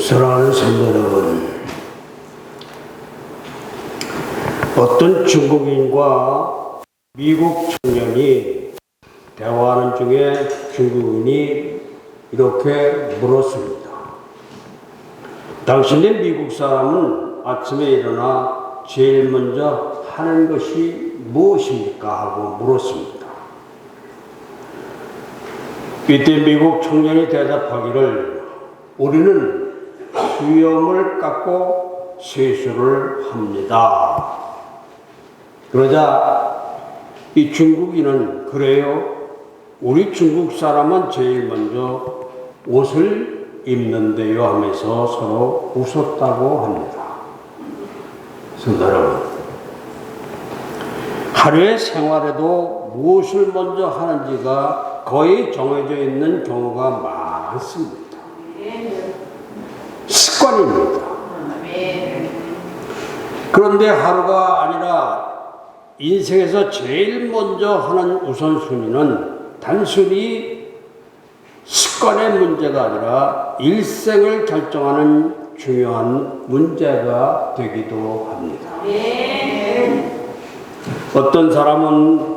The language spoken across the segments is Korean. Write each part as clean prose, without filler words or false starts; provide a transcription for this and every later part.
사랑하는 성도 여러분, 어떤 중국인과 미국 청년이 대화하는 중에 중국인이 이렇게 물었습니다. 당신네 미국 사람은 아침에 일어나 제일 먼저 하는 것이 무엇입니까? 하고 물었습니다. 이때 미국 청년이 대답하기를 우리는 수염을 깎고 세수를 합니다. 그러자 이 중국인은 그래요? 우리 중국 사람은 제일 먼저 옷을 입는데요 하면서 서로 웃었다고 합니다. 성도 여러분, 하루의 생활에도 무엇을 먼저 하는지가 거의 정해져 있는 경우가 많습니다. 습관입니다. 그런데 하루가 아니라 인생에서 제일 먼저 하는 우선순위는 단순히 습관의 문제가 아니라 일생을 결정하는 중요한 문제가 되기도 합니다. 어떤 사람은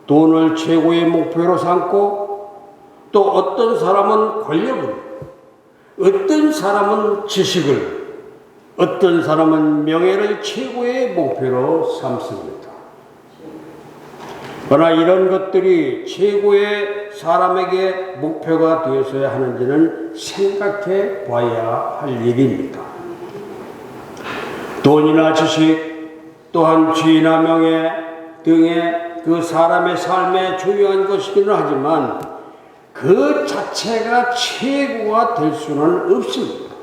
돈을 최고의 목표로 삼고 또 어떤 사람은 권력을, 어떤 사람은 지식을, 어떤 사람은 명예를 최고의 목표로 삼습니다. 그러나 이런 것들이 최고의 사람에게 목표가 되어서야 하는지는 생각해 봐야 할 일입니다. 돈이나 지식, 또한 지위나 명예 등의 그 사람의 삶에 중요한 것이기는 하지만 그 자체가 최고가 될 수는 없습니다.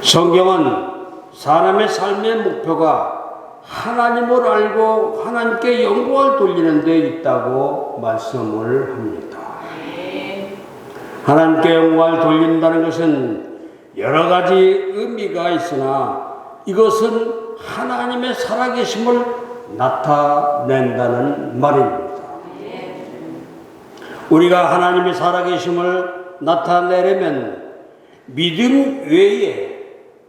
성경은 사람의 삶의 목표가 하나님을 알고 하나님께 영광을 돌리는 데 있다고 말씀을 합니다. 하나님께 영광을 돌린다는 것은 여러 가지 의미가 있으나 이것은 하나님의 살아계심을 나타낸다는 말입니다. 우리가 하나님의 살아계심을 나타내려면 믿음 외에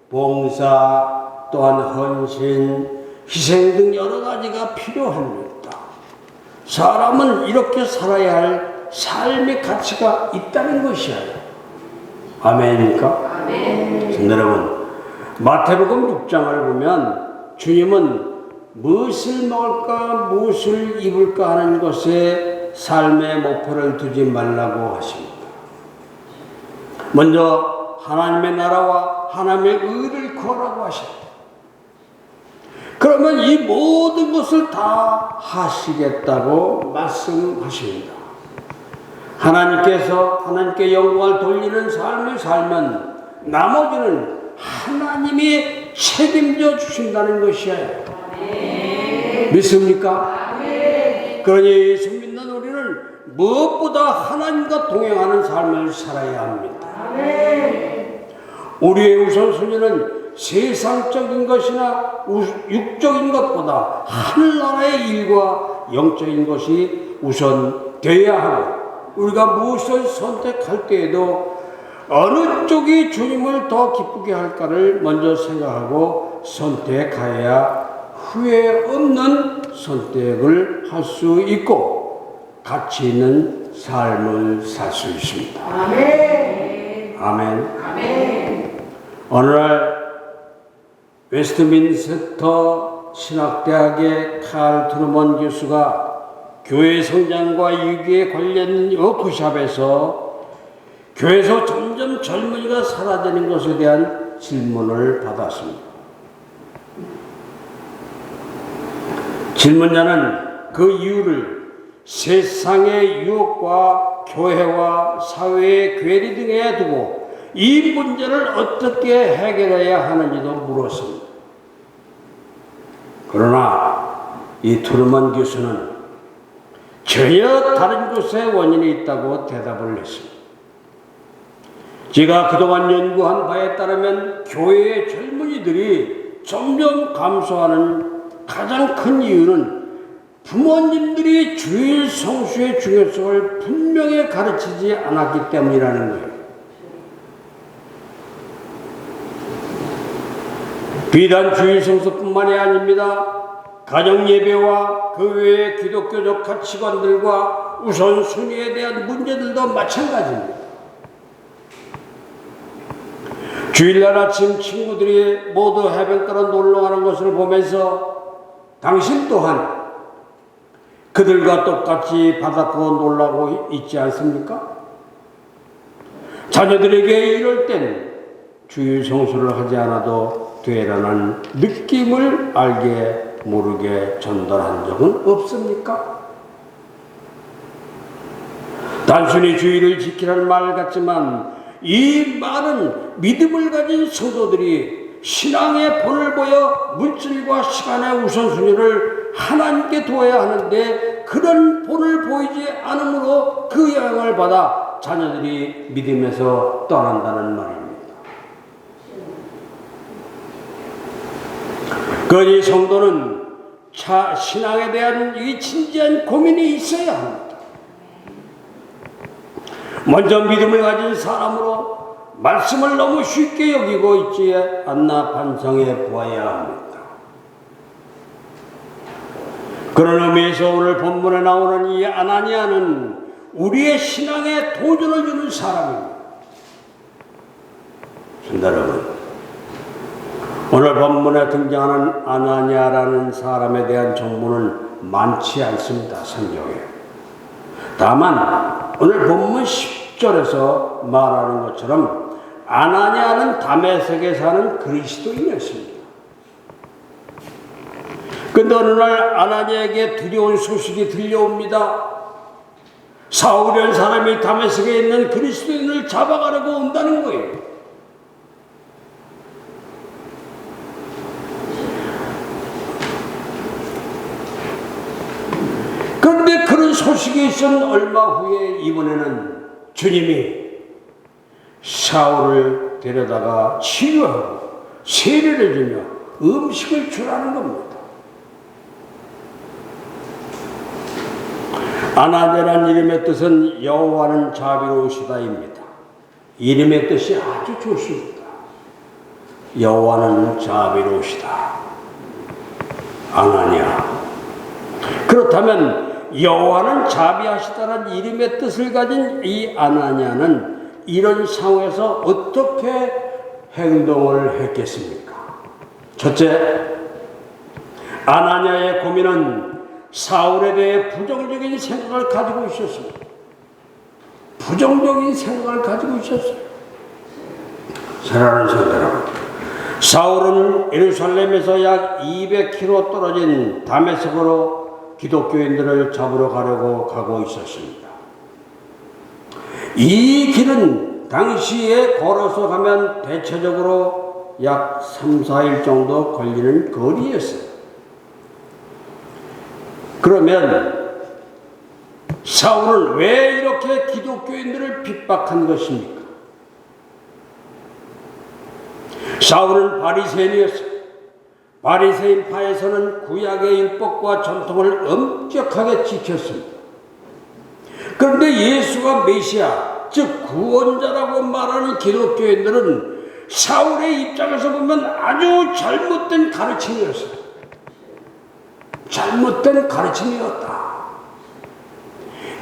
봉사, 또한 헌신, 희생 등 여러 가지가 필요합니다. 사람은 이렇게 살아야 할 삶의 가치가 있다는 것이에요. 아멘입니까? 아멘. 여러분, 마태복음 6장을 보면 주님은 무엇을 먹을까, 무엇을 입을까 하는 것에 삶의 목표를 두지 말라고 하십니다. 먼저 하나님의 나라와 하나님의 의를 구하라고 하십니다. 그러면 이 모든 것을 다 하시겠다고 말씀하십니다. 하나님께서 하나님께 영광을 돌리는 삶을 살면 나머지는 하나님이 책임져 주신다는 것이에요. 믿습니까? 그러니 예수 믿는 우리는 무엇보다 하나님과 동행하는 삶을 살아야 합니다. 우리의 우선순위는 세상적인 것이나 육적인 것보다 하늘나라의 일과 영적인 것이 우선 되어야 하고, 우리가 무엇을 선택할 때에도 어느 쪽이 주님을 더 기쁘게 할까를 먼저 생각하고 선택하여야 후회 없는 선택을 할 수 있고 가치 있는 삶을 살 수 있습니다. 아멘. 아멘. 아멘. 어느 날 웨스트민스터 신학대학의 칼 트루먼 교수가 교회 성장과 유기에 관련 워크숍에서 교회에서 점점 젊은이가 사라지는 것에 대한 질문을 받았습니다. 질문자는 그 이유를 세상의 유혹과 교회와 사회의 괴리 등에 두고 이 문제를 어떻게 해결해야 하는지도 물었습니다. 그러나 이 트루먼 교수는 전혀 다른 곳에 원인이 있다고 대답을 했습니다. 제가 그동안 연구한 바에 따르면 교회의 젊은이들이 점점 감소하는 가장 큰 이유는 부모님들이 주일 성수의 중요성을 분명히 가르치지 않았기 때문이라는 거예요. 비단 주일 성수뿐만이 아닙니다. 가정 예배와 그 외의 기독교적 가치관들과 우선순위에 대한 문제들도 마찬가지입니다. 주일날 아침 친구들이 모두 해변가로 놀러가는 것을 보면서 당신 또한 그들과 똑같이 바닷가로 놀라고 있지 않습니까? 자녀들에게 이럴 땐 주일 성수를 하지 않아도 되라는 느낌을 알게 모르게 전달한 적은 없습니까? 단순히 주일을 지키라는 말 같지만 이 말은 믿음을 가진 성도들이 신앙의 본을 보여 물질과 시간의 우선순위를 하나님께 두어야 하는데 그런 본을 보이지 않으므로 그 영향을 받아 자녀들이 믿음에서 떠난다는 말입니다. 그러니 성도는 신앙에 대한 이 진지한 고민이 있어야 합니다. 먼저 믿음을 가진 사람으로 말씀을 너무 쉽게 여기고 있지 않나 반성해 보아야 합니다. 그런 의미에서 오늘 본문에 나오는 이 아나니아는 우리의 신앙에 도전을 주는 사람입니다. 성도 여러분, 오늘 본문에 등장하는 아나니아라는 사람에 대한 정보는 많지 않습니다. 성경에. 다만 오늘 본문 10절에서 말하는 것처럼 아나니아는 다메섹에 사는 그리스도인이었습니다. 그런데 어느 날 아나니아에게 두려운 소식이 들려옵니다. 사울이라는 사람이 다메섹에 있는 그리스도인을 잡아가려고 온다는 거예요. 그런데 그런 소식이 있은 얼마 후에 이번에는 주님이 사울을 데려다가 치료하고 세례를 주며 음식을 주라는 겁니다. 아나니아라는 이름의 뜻은 여호와는 자비로우시다입니다. 이름의 뜻이 아주 좋습니다. 여호와는 자비로우시다. 아나니아. 그렇다면 여호와는 자비하시다는 이름의 뜻을 가진 이 아나니아는 이런 상황에서 어떻게 행동을 했겠습니까? 첫째, 아나니아의 고민은 사울에 대해 부정적인 생각을 가지고 있었습니다. 부정적인 생각을 가지고 있었어요. 사랑하는 성도 여러분, 사울은 예루살렘에서 약 200km 떨어진 다메섹으로 기독교인들을 잡으러 가고 있었습니다. 이 길은 당시에 걸어서 가면 대체적으로 약 3, 4일 정도 걸리는 거리였어요. 그러면 사울은 왜 이렇게 기독교인들을 핍박한 것입니까? 사울은 바리새인이었어요. 바리새인파에서는 구약의 율법과 전통을 엄격하게 지켰습니다. 그런데 예수가 메시아, 즉 구원자라고 말하는 기독교인들은 사울의 입장에서 보면 아주 잘못된 가르침이었어요. 잘못된 가르침이었다.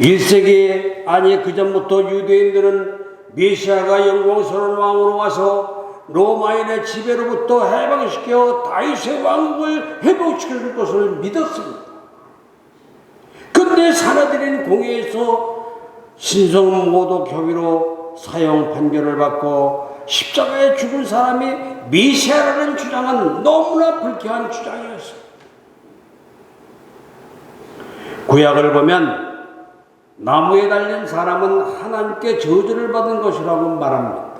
1세기 아니 그 전부터 유대인들은 메시아가 영광스러운 왕으로 와서 로마인의 지배로부터 해방시켜 다윗의 왕국을 회복시킬 것을 믿었습니다. 그런데 사내들인 공회에서 신성모독 혐의로 사형 판결을 받고 십자가에 죽은 사람이 메시아라는 주장은 너무나 불쾌한 주장이었습니다. 구약을 보면 나무에 달린 사람은 하나님께 저주를 받은 것이라고 말합니다.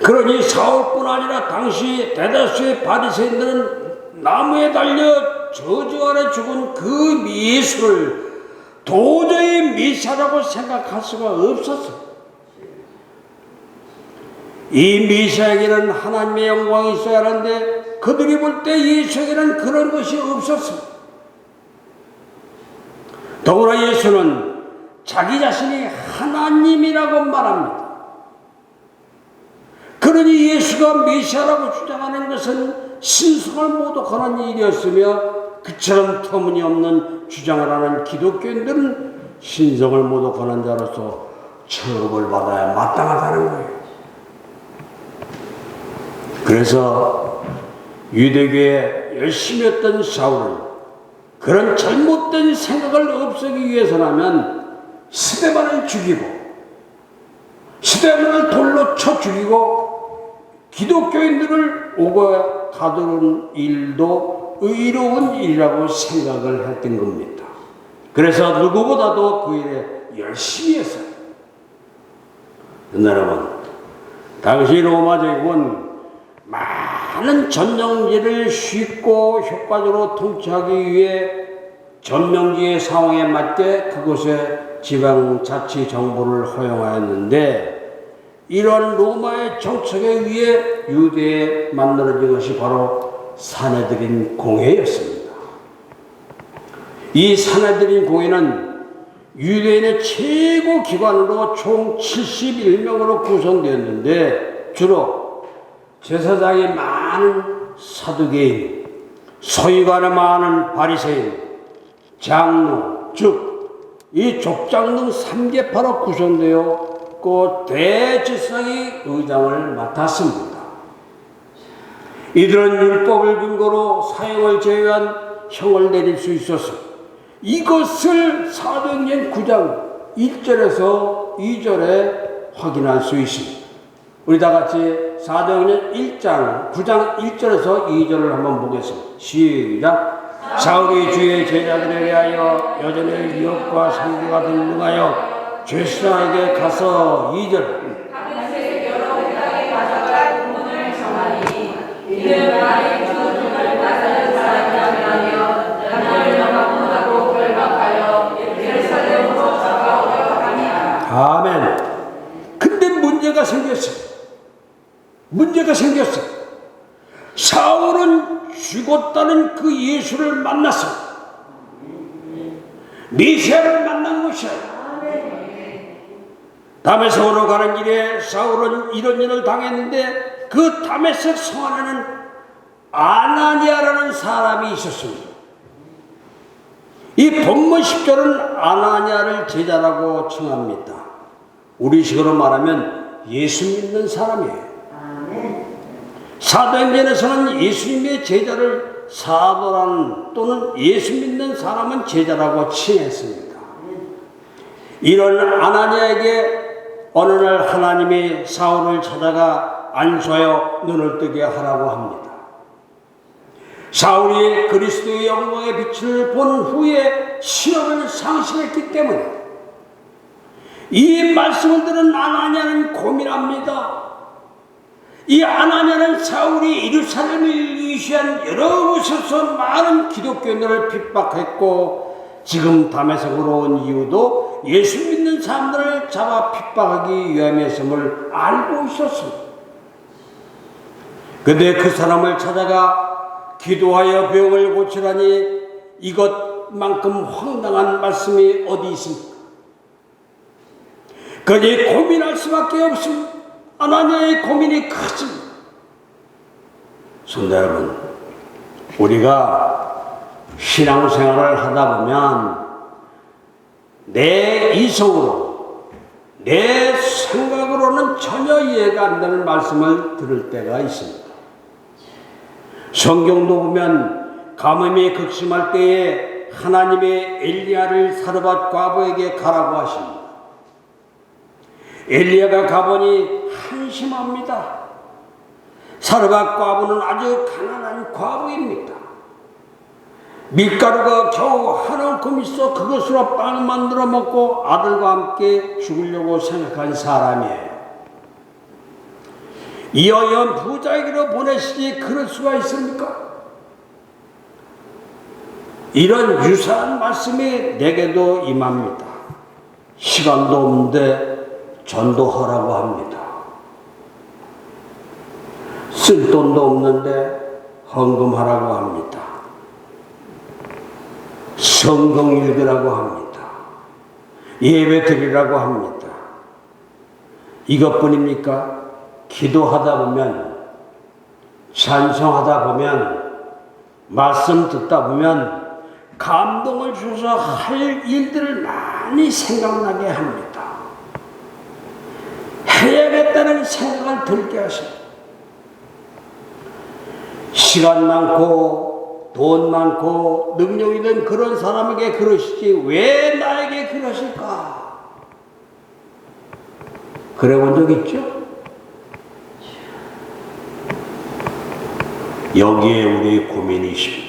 그러니 사울뿐 아니라 당시 대다수의 바리새인들은 나무에 달려 저주 아래 죽은 그 예수를 도저히 메시아라고 생각할 수가 없었어요. 이 메시아에게는 하나님의 영광이 있어야 하는데 그들이 볼 때 예수에게는 그런 것이 없었습니다. 더구나 예수는 자기 자신이 하나님이라고 말합니다. 그러니 예수가 메시아라고 주장하는 것은 신성을 모독하는 일이었으며, 그처럼 터무니없는 주장을 하는 기독교인들은 신성을 모독하는 자로서 처벌을 받아야 마땅하다는 거예요. 그래서 유대교에 열심히 했던 사울은 그런 잘못된 생각을 없애기 위해서라면 스데반을 죽이고, 스데반을 돌로 쳐 죽이고, 기독교인들을 오고 가두는 일도 의로운 일이라고 생각을 했던 겁니다. 그래서 누구보다도 그 일에 열심히 했어요. 여러분, 당시 로마 제국은 많은 점령지를 쉽고 효과적으로 통치하기 위해 점령지의 상황에 맞게 그곳에 지방자치정부를 허용하였는데, 이런 로마의 정책에 의해 유대에 만들어진 것이 바로 사내들인 공회였습니다. 이 사내들인 공회는 유대인의 최고 기관으로 총 71명으로 구성되었는데, 주로 제사장이 많은 사두개인, 서기관이 많은 바리새인, 장로, 즉 이 족장 등 3계파로 구성되었고, 대제사장이 의장을 맡았습니다. 이들은 율법을 근거로 사형을 제외한 형을 내릴 수 있었어. 이것을 사도행전 9장 1절에서 2절에 확인할 수 있습니다. 우리 다 같이 사도행전 1장 9장 1절에서 2절을 한번 보겠습니다. 시작. 사울이 주의 제자들에 대하여 여전히 유혹과 상기가 등등하여 죄수장에게 가서 2절. 아멘. 근데 문제가 생겼어요. 사울은 죽었다는 그 예수를 만났어. 메시아를 만난 것이야. 다메섹으로 가는 길에 사울은 이런 일을 당했는데, 그 다메섹 성 안에는 아나니아라는 사람이 있었습니다. 이 본문 10절은 아나니아를 제자라고 칭합니다. 우리식으로 말하면 예수 믿는 사람이에요. 사도행전에서는 예수님의 제자를 사도라는, 또는 예수 믿는 사람은 제자라고 칭했습니다. 이런 아나니아에게 어느 날 하나님이 사울을 찾아가 안수하여 눈을 뜨게 하라고 합니다. 사울이 그리스도의 영광의 빛을 본 후에 시력을 상실했기 때문에 이 말씀을 들은 아나니아는 고민합니다. 이 아나니아는 사울이 예루살렘을 위시한 여러 곳에서 많은 기독교인들을 핍박했고, 지금 다메섹으로 온 이유도 예수 믿는 사람들을 잡아 핍박하기 위함이었음을 알고 있었습니다. 그런데 그 사람을 찾아가 기도하여 병을 고치라니, 이것만큼 황당한 말씀이 어디 있습니까? 그러니 고민할 수밖에 없습니다. 아나니아의 고민이 크습니다. 성도 여러분, 우리가 신앙생활을 하다 보면 내 이성으로, 내 생각으로는 전혀 이해가 안 되는 말씀을 들을 때가 있습니다. 성경도 보면 가뭄이 극심할 때에 하나님의 엘리야를 사르밧 과부에게 가라고 하십니다. 엘리야가 가보니 한심합니다. 사르밧 과부는 아주 가난한 과부입니다. 밀가루가 겨우 한 움큼 있어 그것으로 빵 만들어 먹고 아들과 함께 죽으려고 생각한 사람이에요. 이어연 부자에게로 보내시니 그럴 수가 있습니까? 이런 유사한 말씀이 내게도 임합니다. 시간도 없는데 전도하라고 합니다. 쓸 돈도 없는데 헌금하라고 합니다. 성경 읽으라고 합니다. 예배 드리라고 합니다. 이것뿐입니까? 기도하다 보면, 찬송하다 보면, 말씀 듣다 보면 감동을 주셔서 할 일들을 많이 생각나게 합니다. 해야겠다는 생각을 들게 하십니다. 시간 많고 돈 많고 능력 있는 그런 사람에게 그러시지 왜 나에게 그러실까? 그래 본 적 있죠? 여기에 우리 고민이십니다.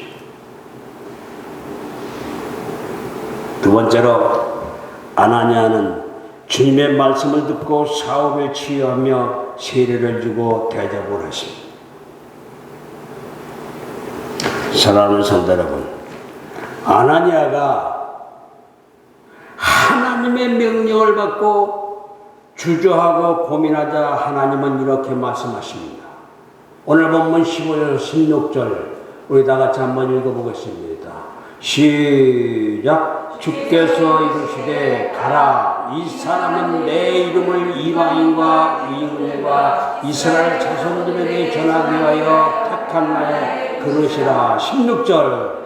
두 번째로 아나니아는 주님의 말씀을 듣고 사울을 치유하며 세례를 주고 대접을 하십니다. 사랑하는 성도 여러분, 아나니아가 하나님의 명령을 받고 주저하고 고민하자 하나님은 이렇게 말씀하십니다. 오늘 본문 15절 16절 우리 다 같이 한번 읽어보겠습니다. 시작. 주께서 이르시되 가라, 이 사람은 내 이름을 이방인과 의인과 이스라엘 자손들에게 전하기 위하여 택한 나의 그릇이라. 16절.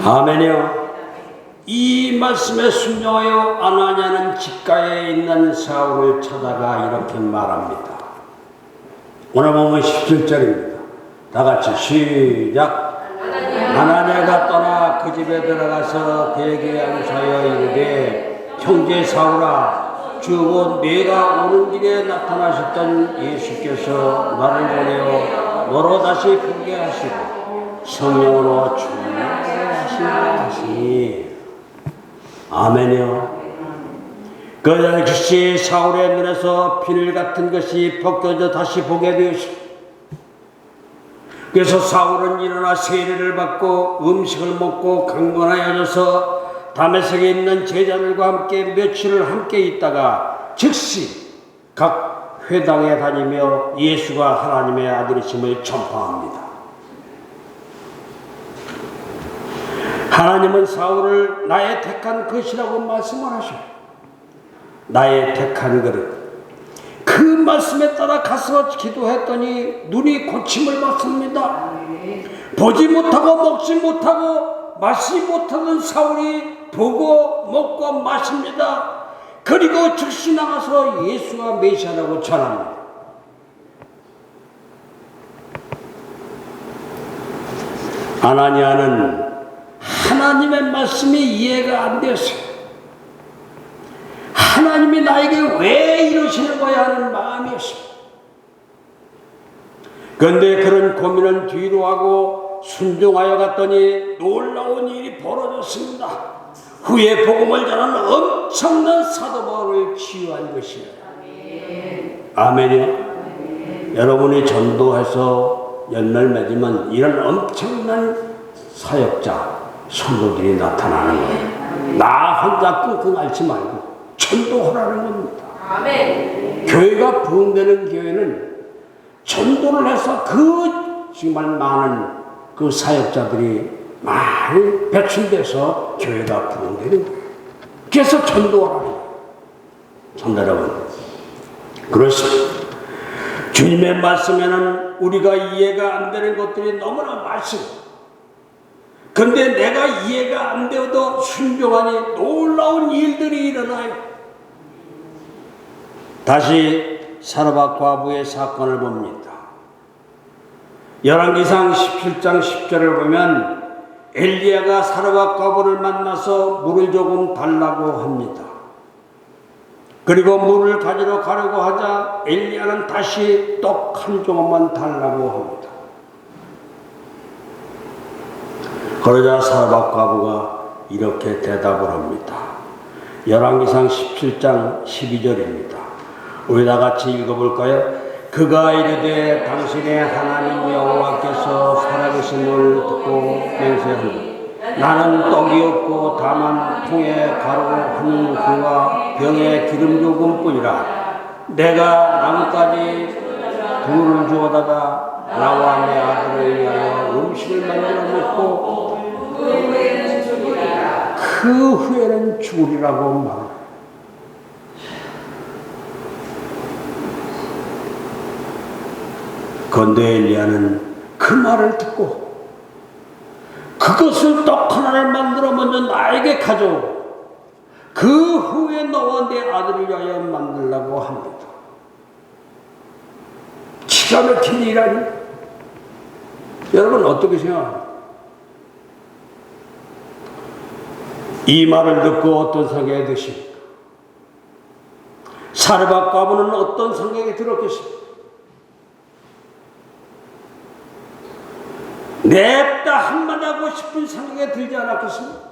아멘이요. 이 말씀에 순종하여 아나니아는 집가에 있는 사울을 찾아가 이렇게 말합니다. 오늘 보면 17절입니다. 다 같이 시작. 아나니아가 떠나 그 집에 들어가서 그에게 안수하여 이르되 형제 사울아, 주 내가 오는 길에 나타나셨던 예수께서 나를 보내어 너로 다시 보게 하시고 성령으로 충만하게 하시니. 아멘이요. 그 역시 사울의 눈에서 비늘 같은 것이 벗겨져 다시 보게 되었습니다. 그래서 사울은 일어나 세례를 받고 음식을 먹고 강건하여져서 다메섹에 있는 제자들과 함께 며칠을 함께 있다가 즉시 각 회당에 다니며 예수가 하나님의 아들이심을 전파합니다. 하나님은 사울을 나의 택한 것이라고 말씀을 하셔요. 나의 택한 그릇. 그 말씀에 따라 가서 기도했더니 눈이 고침을 받습니다. 보지 못하고 먹지 못하고 마시지 못하는 사울이 보고 먹고 마십니다. 그리고 즉시 나가서 예수가 메시아라고 전합니다. 아나니아는 하나님의 말씀이 이해가 안 됐어요. 하나님이 나에게 왜 이러시는 거야 하는 마음이었습니다. 그런데 그런 고민은 뒤로 하고 순종하여 갔더니 놀라운 일이 벌어졌습니다. 후에 복음을 전하는 엄청난 사도 바울을 치유한 것이에요. 아멘이요. 여러분이 전도해서 열매를 맺으면 이런 엄청난 사역자, 성도들이 나타나는 거예요. 나 혼자 끙끙 앓지 말고 전도하라는 겁니다. 아멘. 교회가 부흥되는 교회는 전도를 해서 그 정말 많은 그 사역자들이 많이 배출돼서 교회가 부흥되는 거예요. 그래서 전도하라는 거예요. 성도 여러분, 그렇습니다. 주님의 말씀에는 우리가 이해가 안 되는 것들이 너무나 많습니다. 근데 내가 이해가 안 되어도 순종하니 놀라운 일들이 일어나요. 다시 사르밧 과부의 사건을 봅니다. 열왕기상 17장 10절을 보면 엘리야가 사르밧 과부를 만나서 물을 조금 달라고 합니다. 그리고 물을 가지러 가려고 하자 엘리야는 다시 떡 한 조각만 달라고 합니다. 그러자 사르밧 과부가 이렇게 대답을 합니다. 열왕기상 17장 12절입니다. 우리 다 같이 읽어볼까요? 그가 이르되 당신의 하나님 여호와께서 살아계심을 듣고 맹세하니 나는 떡이 없고 다만 통에 가루 한 그와 병에 기름 조금뿐이라. 내가 나무까지 둘을 주어다가 나와 내 아들을 위하여 음식을 만들어 먹고 그 후에는 죽으리라고 말합니다. 그런데 엘리야는 그 말을 듣고 그것을 떡 하나를 만들어 먼저 나에게 가져오고 그 후에 너와 내 아들을 위하여 만들라고 합니다. 기가 막힌 일 아닙니까? 여러분 어떻게 생각합니까? 이 말을 듣고 어떤 생각이 드십니까? 사르밧 과부는 어떤 생각이 들었겠습니까? 냅다 한마디 하고 싶은 생각이 들지 않았겠습니까?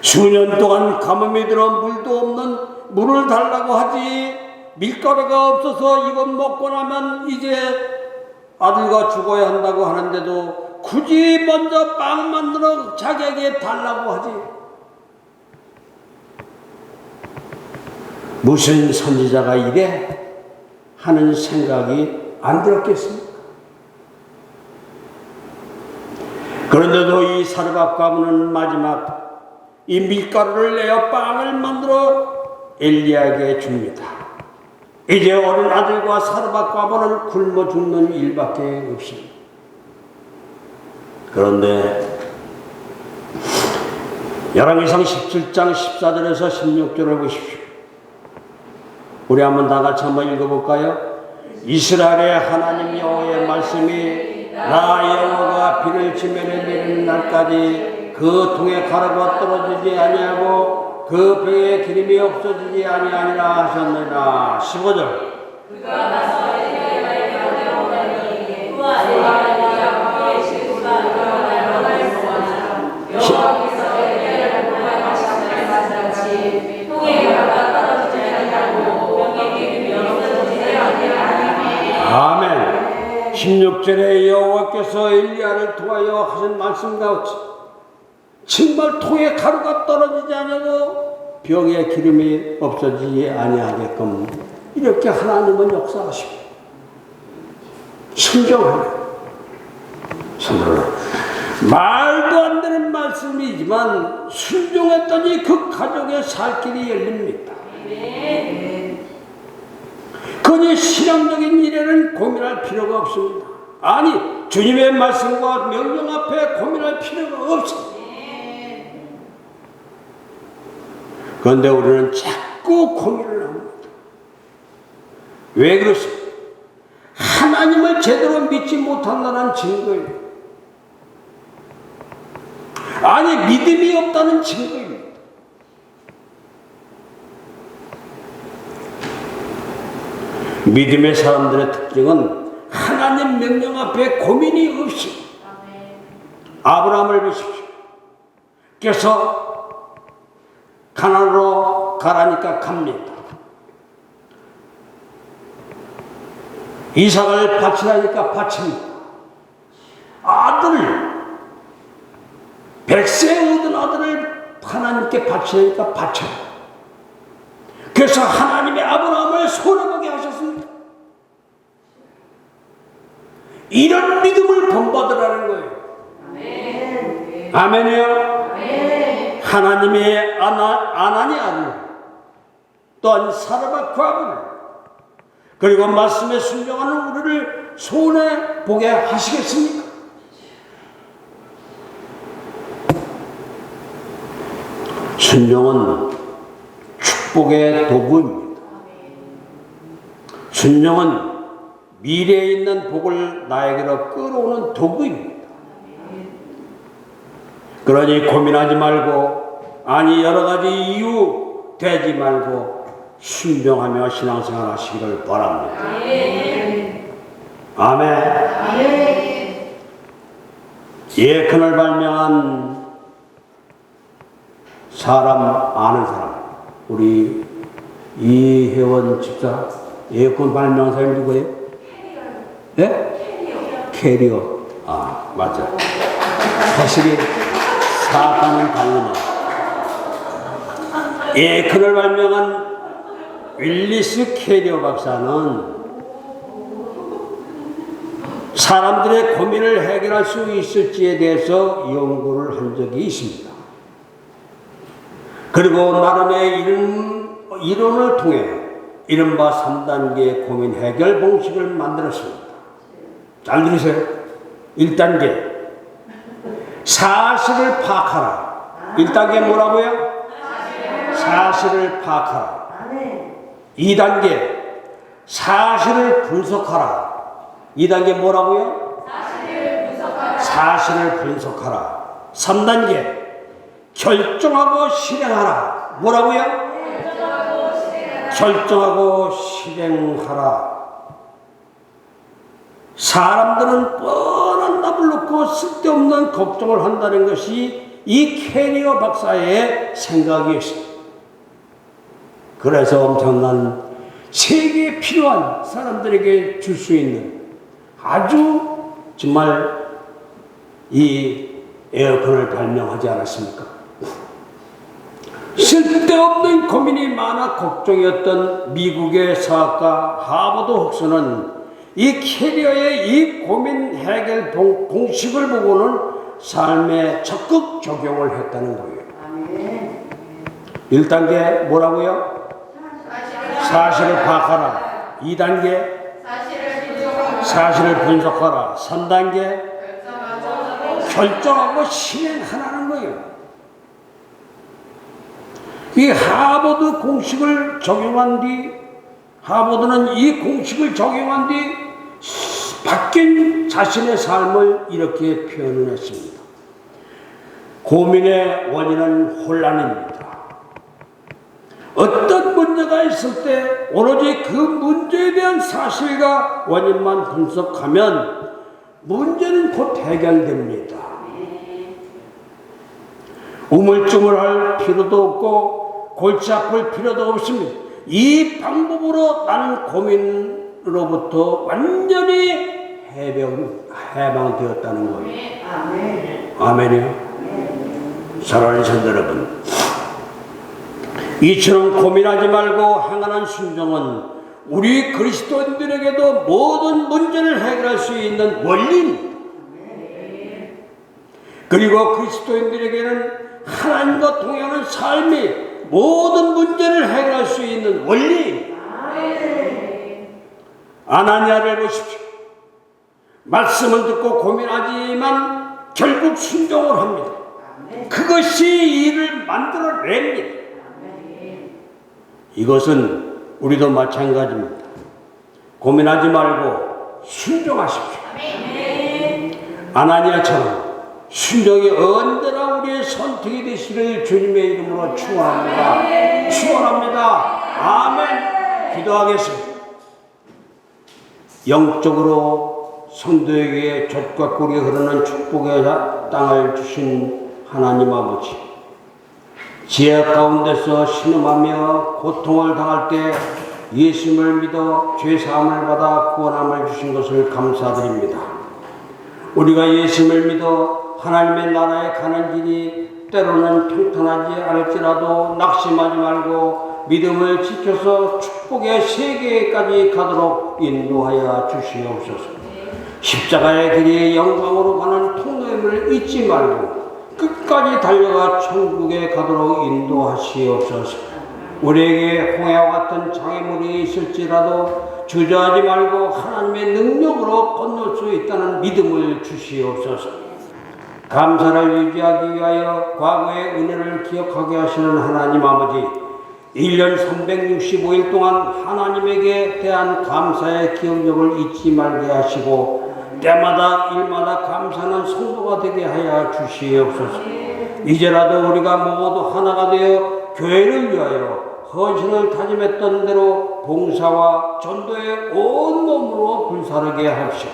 수년 동안 가뭄이 들어 물도 없는 물을 달라고 하지 밀가루가 없어서 이것 먹고 나면 이제 아들과 죽어야 한다고 하는데도 굳이 먼저 빵 만들어 자기에게 달라고 하지. 무슨 선지자가 이래? 하는 생각이 안 들었겠습니까? 그런데도 이 사르밧 과부는 마지막 이 밀가루를 내어 빵을 만들어 엘리야에게 줍니다. 이제 어린 아들과 사르밧 과부는 굶어 죽는 일밖에 없습니다. 그런데 열왕기상 17장 14절에서 16절을 보십시오. 우리 한번 다 같이 한번 읽어볼까요? 이스라엘의 하나님 여호와의 말씀이 나 여호와가 비를 지면에 내리는 날까지 그 통에 가루가 떨어지지 아니하고 그 배에 기름이 없어지지 아니하니라 하셨느니라. 15절. 그가 나서 엘리야의 말대로 내려오더니 그와 엘리야가 그의 실수가 일어나며 말씀하시라. 여호와께서 엘리야를 보아 하시는 말씀같이 통에 가루가 떨어지지 아니하고 병에 기름이 없어지지 아니하니라. 아멘. 16절에 여호와께서 엘리야를 통하여 하신 말씀과 같이 정말 통에 가루가 떨어지지 아니하고 병에 기름이 없어지지 아니하게끔 이렇게 하나님은 역사하시고 순종하네. 말도 안 되는 말씀이지만 순종했더니 그 가족의 살 길이 열립니다. 그니 신앙적인 일에는 고민할 필요가 없습니다. 아니 주님의 말씀과 명령 앞에 고민할 필요가 없습니다. 그런데 우리는 자꾸 고민을 합니다. 왜 그렇습니까? 하나님을 제대로 믿지 못한다는 증거예요. 아니 믿음이 없다는 증거입니다. 믿음의 사람들의 특징은 하나님 명령 앞에 고민이 없이 아브라함을 보십시오. 그래서 가나안으로 가라니까 갑니다. 이삭을 바치라니까 바칩니다. 아들을 100세 얻은 아들을 하나님께 바치라니까 바쳐요. 그래서 하나님의 아브라함을 손해보게 하셨습니다. 이런 믿음을 본받으라는 거예요. 아멘. 아멘이요. 아멘. 하나님의 아나니 아들 또한 사르밧 과부를 그리고 말씀에 순종하는 우리를 손해보게 하시겠습니까? 순종은 축복의 도구입니다. 순종은 미래에 있는 복을 나에게로 끌어오는 도구입니다. 그러니 고민하지 말고 아니 여러가지 이유 대지 말고 순종하며 신앙생활 하시기를 바랍니다. 아멘. 예컨을 발명한 사람 아는 사람 우리 이혜원 집사 에어컨 발명한 사람이 누구예요? 네? 캐리어. 아 맞아. 사실이 사과는 달리나. 에어컨을 발명한 윌리스 캐리어 박사는 사람들의 고민을 해결할 수 있을지에 대해서 연구를 한 적이 있습니다. 그리고 나름의 이론을 통해 이른바 3단계 고민 해결 공식을 만들었습니다. 잘 들으세요. 1단계 사실을 파악하라. 1단계 뭐라고요? 사실을 파악하라. 2단계 사실을 분석하라. 2단계 뭐라고요? 사실을 분석하라. 3단계 결정하고 실행하라. 뭐라고요? 결정하고 실행하라. 사람들은 뻔한 답을 놓고 쓸데없는 걱정을 한다는 것이 이 캐리어 박사의 생각이었습니다. 그래서 엄청난 세계에 필요한 사람들에게 줄 수 있는 아주 정말 이 에어컨을 발명하지 않았습니까? 쓸데없는 고민이 많아 걱정이었던 미국의 사학가 하버드 홉스는 이 캐리어의 이 고민 해결 공식을 보고는 삶에 적극 적용을 했다는 거예요. 1단계 뭐라고요? 사실을 파악하라. 2단계 사실을 분석하라. 3단계 결정하고 실행하라는 거예요. 이 하버드 공식을 적용한 뒤, 하버드는 이 공식을 적용한 뒤 바뀐 자신의 삶을 이렇게 표현을 했습니다. 고민의 원인은 혼란입니다. 어떤 문제가 있을 때 오로지 그 문제에 대한 사실과 원인만 분석하면 문제는 곧 해결됩니다. 우물쭈물할 필요도 없고 골치 아플 필요도 없습니다. 이 방법으로 나는 고민으로부터 완전히 해방되었다는 거예요. 아멘이요. 사랑하는 성도 여러분, 이처럼 고민하지 말고 행하는 순종은 우리 그리스도인들에게도 모든 문제를 해결할 수 있는 원리입니다. 그리고 그리스도인들에게는 하나님과 동행하는 삶이 모든 문제를 해결할 수 있는 원리입니다. 아나니아를 보십시오. 말씀을 듣고 고민하지만 결국 순종을 합니다. 그것이 일을 만들어냅니다. 이것은 우리도 마찬가지입니다. 고민하지 말고 순종하십시오. 아나니아처럼 순종이 언제나 우리의 선택이 되시길 주님의 이름으로 축원합니다. 축원합니다. 아멘. 기도하겠습니다. 영적으로 성도에게 젖과 꿀이 흐르는 축복의 땅을 주신 하나님 아버지, 지혜 가운데서 신음하며 고통을 당할 때 예수님을 믿어 죄사함을 받아 구원함을 주신 것을 감사드립니다. 우리가 예수님을 믿어 하나님의 나라에 가는 길이 때로는 평탄하지 않을지라도 낙심하지 말고 믿음을 지켜서 축복의 세계까지 가도록 인도하여 주시옵소서. 십자가의 길이 영광으로 가는 통로임을 잊지 말고 끝까지 달려가 천국에 가도록 인도하시옵소서. 우리에게 홍해와 같은 장애물이 있을지라도 주저하지 말고 하나님의 능력으로 건널 수 있다는 믿음을 주시옵소서. 감사를 유지하기 위하여 과거의 은혜를 기억하게 하시는 하나님 아버지, 1년 365일 동안 하나님에게 대한 감사의 기억력을 잊지 말게 하시고 때마다 일마다 감사하는 성도가 되게 하여 주시옵소서. 이제라도 우리가 모두 하나가 되어 교회를 위하여 헌신을 다짐했던 대로 봉사와 전도에 온몸으로 불사르게 하시오.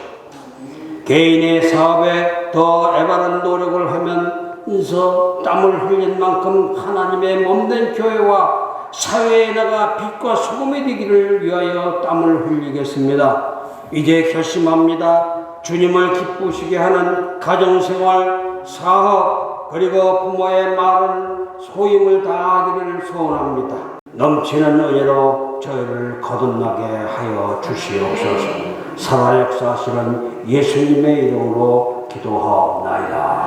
개인의 사업에 더 애바른 노력을 하면서 땀을 흘린 만큼 하나님의 몸된 교회와 사회에 나가 빛과 소금이 되기를 위하여 땀을 흘리겠습니다. 이제 결심합니다. 주님을 기쁘시게 하는 가정생활, 사업, 그리고 부모의 말은 소임을 다하기를 소원합니다. 넘치는 은혜로 저희를 거듭나게 하여 주시옵소서. 살아 역사하시는 예수님의 이름으로 기도하옵나이다.